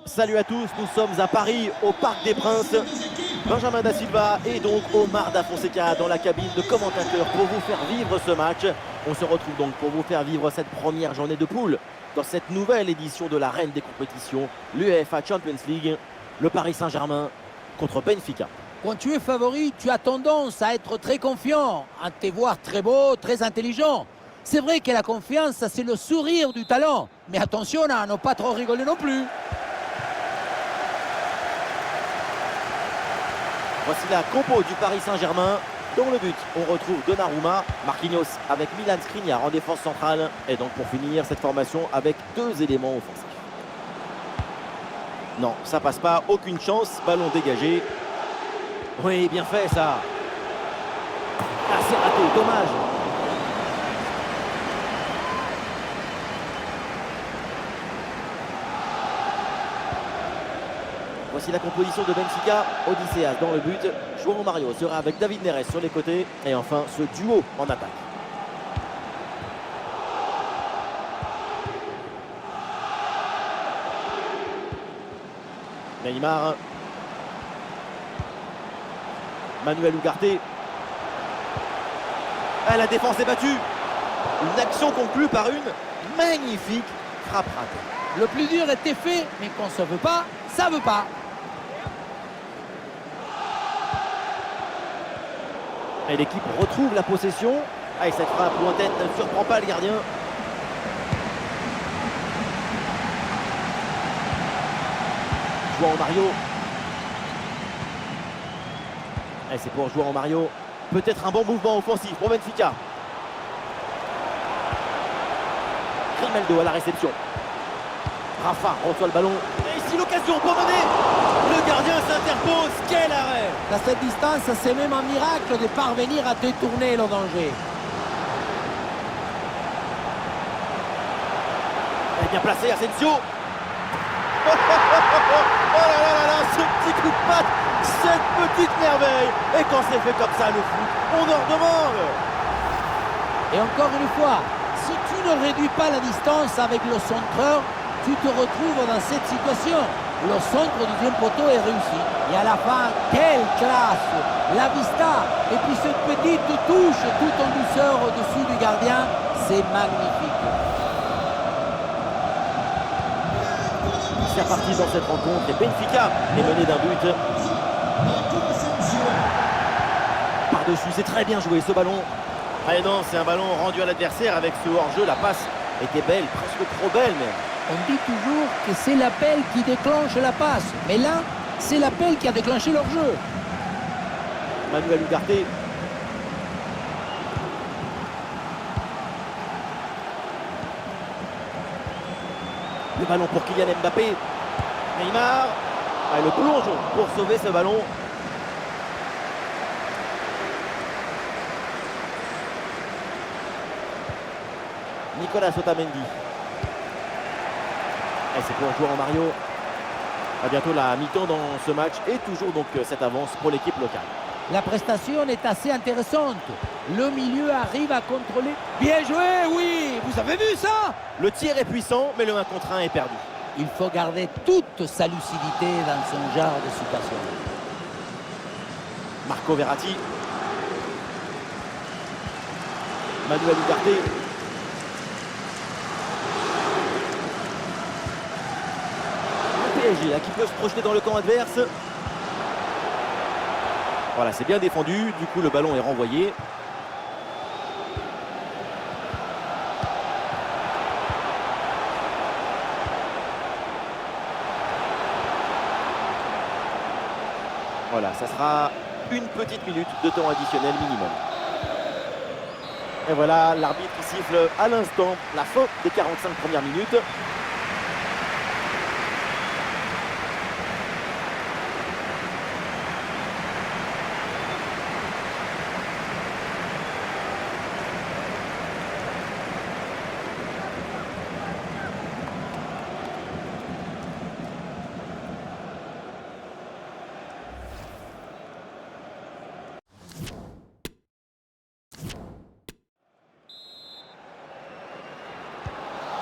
Salut à tous, nous sommes à Paris, au Parc des Princes. Benjamin Da Silva et donc Omar Da Fonseca dans la cabine de commentateurs pour vous faire vivre ce match. On se retrouve donc pour vous faire vivre cette première journée de poule dans cette nouvelle édition de la reine des compétitions, l'UEFA Champions League, le Paris Saint-Germain contre Benfica. Quand tu es favori, tu as tendance à être très confiant, à te voir très beau, très intelligent. C'est vrai que la confiance, c'est le sourire du talent. Mais attention à ne pas trop rigoler non plus. Voici la compo du Paris Saint-Germain. Dans le but, on retrouve Donnarumma, Marquinhos avec Milan Skriniar en défense centrale. Et donc pour finir, cette formation avec deux éléments offensifs. Non, ça passe pas, aucune chance, ballon dégagé. Oui, bien fait ça. Ah, c'est raté, dommage. Voici la composition de Benfica, Odysseas dans le but. João Mario sera avec David Neres sur les côtés. Et enfin, ce duo en attaque. Neymar. Manuel Ugarte. Ah, la défense est battue. Une action conclue par une magnifique frappe ratée. Le plus dur était fait, mais quand ça veut pas, ça veut pas. Et l'équipe retrouve la possession. Ah, et cette frappe lointaine ne surprend pas le gardien. João Mario. Et c'est pour João Mario. Peut-être un bon mouvement offensif pour Benfica. Grimaldo à la réception. Rafa reçoit le ballon. Et ici l'occasion pour mener. Le gardien s'interpose. Quel arrêt! À cette distance, c'est même un miracle de parvenir à détourner le danger. Elle est bien placé, Asensio. Oh là là là là, ce petit coup de patte, cette petite merveille. Et quand c'est fait comme ça, le foot, on en redemande. Et encore une fois, si tu ne réduis pas la distance avec le centreur, tu te retrouves dans cette situation. Le centre du deuxième poteau est réussi. Et à la fin, quelle classe! La vista! Et puis cette petite touche tout en douceur au-dessus du gardien, c'est magnifique. C'est reparti dans cette rencontre et Benfica est mené d'un but. Par-dessus, c'est très bien joué ce ballon. Ah et non, c'est un ballon rendu à l'adversaire avec ce hors-jeu. La passe était belle, presque trop belle même. On dit toujours que c'est l'appel qui déclenche la passe. Mais là, c'est l'appel qui a déclenché leur jeu. Manuel Ugarte. Le ballon pour Kylian Mbappé. Neymar. Ah, le plongeon pour sauver ce ballon. Nicolas Otamendi. Et c'est pour João Mario. À bientôt la mi-temps dans ce match et toujours donc cette avance pour l'équipe locale. La prestation est assez intéressante. Le milieu arrive à contrôler. Bien joué, oui! Vous avez vu ça? Le tir est puissant, mais le 1 contre 1 est perdu. Il faut garder toute sa lucidité dans ce genre de situation. Marco Verratti. Manuel Ugarte. Le PSG là, qui peut se projeter dans le camp adverse. Voilà, c'est bien défendu. Du coup, le ballon est renvoyé. Voilà, ça sera une petite minute de temps additionnel minimum. Et voilà, l'arbitre qui siffle à l'instant la fin des 45 premières minutes.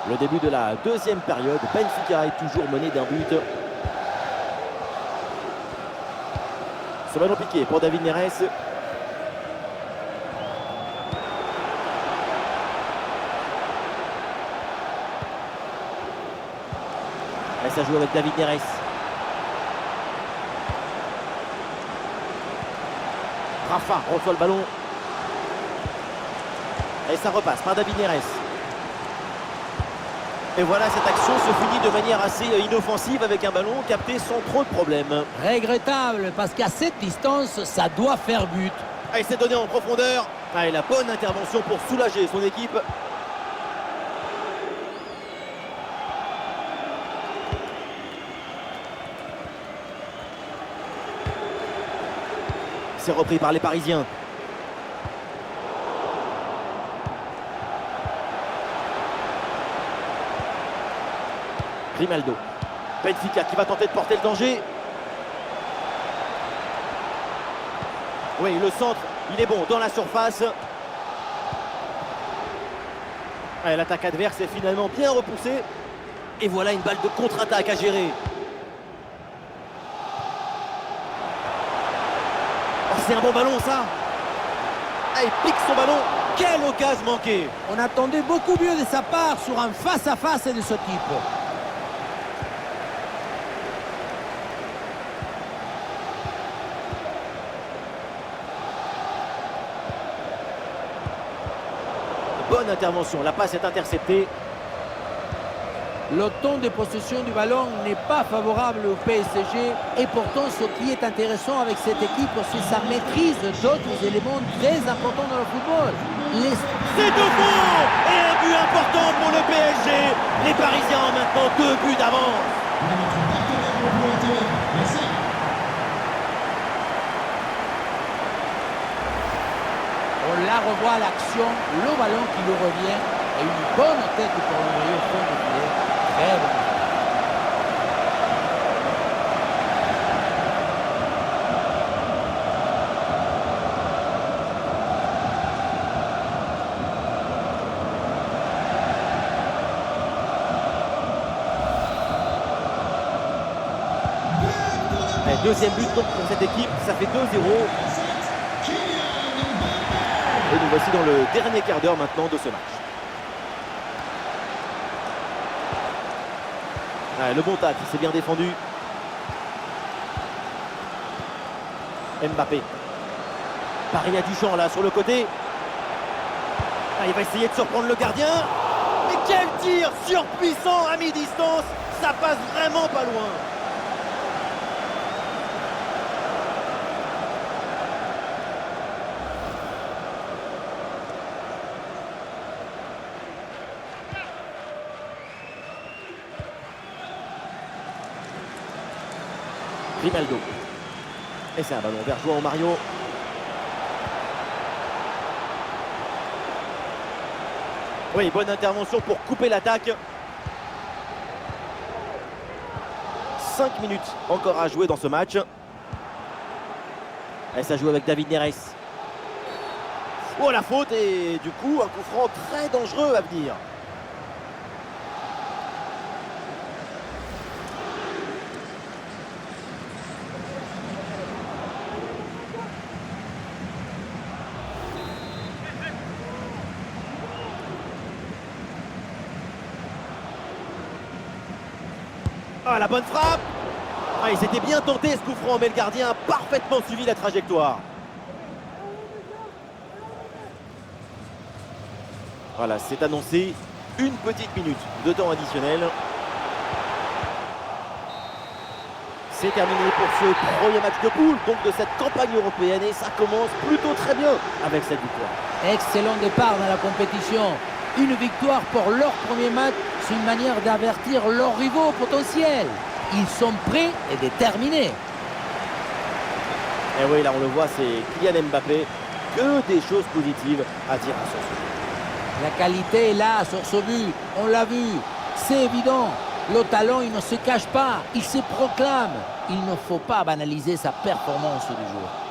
Le début de la deuxième période, Benfica est toujours mené d'un but. Ce ballon piqué pour David Neres. Et ça joue avec David Neres. Rafa reçoit le ballon. Et ça repasse par David Neres. Et voilà, cette action se finit de manière assez inoffensive avec un ballon capté sans trop de problèmes. Regrettable, parce qu'à cette distance, ça doit faire but. Ah, il s'est donné en profondeur. Ah, et la bonne intervention pour soulager son équipe. C'est repris par les Parisiens. Grimaldo. Benfica qui va tenter de porter le danger. Oui, le centre, il est bon dans la surface. Ouais, l'attaque adverse est finalement bien repoussée. Et voilà une balle de contre-attaque à gérer. Oh, c'est un bon ballon ça. Ah, il pique son ballon. Quelle occasion manquée. On attendait beaucoup mieux de sa part sur un face-à-face de ce type. Bonne intervention, la passe est interceptée. Le temps de possession du ballon n'est pas favorable au PSG et pourtant ce qui est intéressant avec cette équipe, c'est sa maîtrise d'autres éléments très importants dans le football. C'est de bon et un but important pour le PSG. Les Parisiens ont maintenant 2 buts d'avance. On la revoit à l'action, le ballon qui lui revient et une bonne tête pour l'envoyer au fond de filet. Très bon. Deuxième but donc pour cette équipe, ça fait 2-0. Et nous voici dans le dernier quart d'heure maintenant de ce match. Ah, le bon tacle, c'est bien défendu. Mbappé. Paris a du champ là sur le côté. Ah, il va essayer de surprendre le gardien. Mais quel tir surpuissant à mi-distance. Ça passe vraiment pas loin. Grimaldo. Et c'est un ballon vers João Mario. Oui, bonne intervention pour couper l'attaque. 5 minutes encore à jouer dans ce match. Et ça joue avec David Neres. Oh, la faute et du coup un coup franc très dangereux à venir. Ah, la bonne frappe. Ah, il s'était bien tenté ce coup franc, mais le gardien a parfaitement suivi la trajectoire. Voilà, c'est annoncé. Une petite minute de temps additionnel. C'est terminé pour ce premier match de poule, donc de cette campagne européenne. Et ça commence plutôt très bien avec cette victoire. Excellent départ dans la compétition. Une victoire pour leur premier match, c'est une manière d'avertir leurs rivaux potentiels. Ils sont prêts et déterminés. Et oui, là on le voit, c'est Kylian Mbappé. Que des choses positives à dire sur ce jeu. La qualité est là sur ce but, on l'a vu, c'est évident. Le talent, il ne se cache pas, il se proclame. Il ne faut pas banaliser sa performance du jour.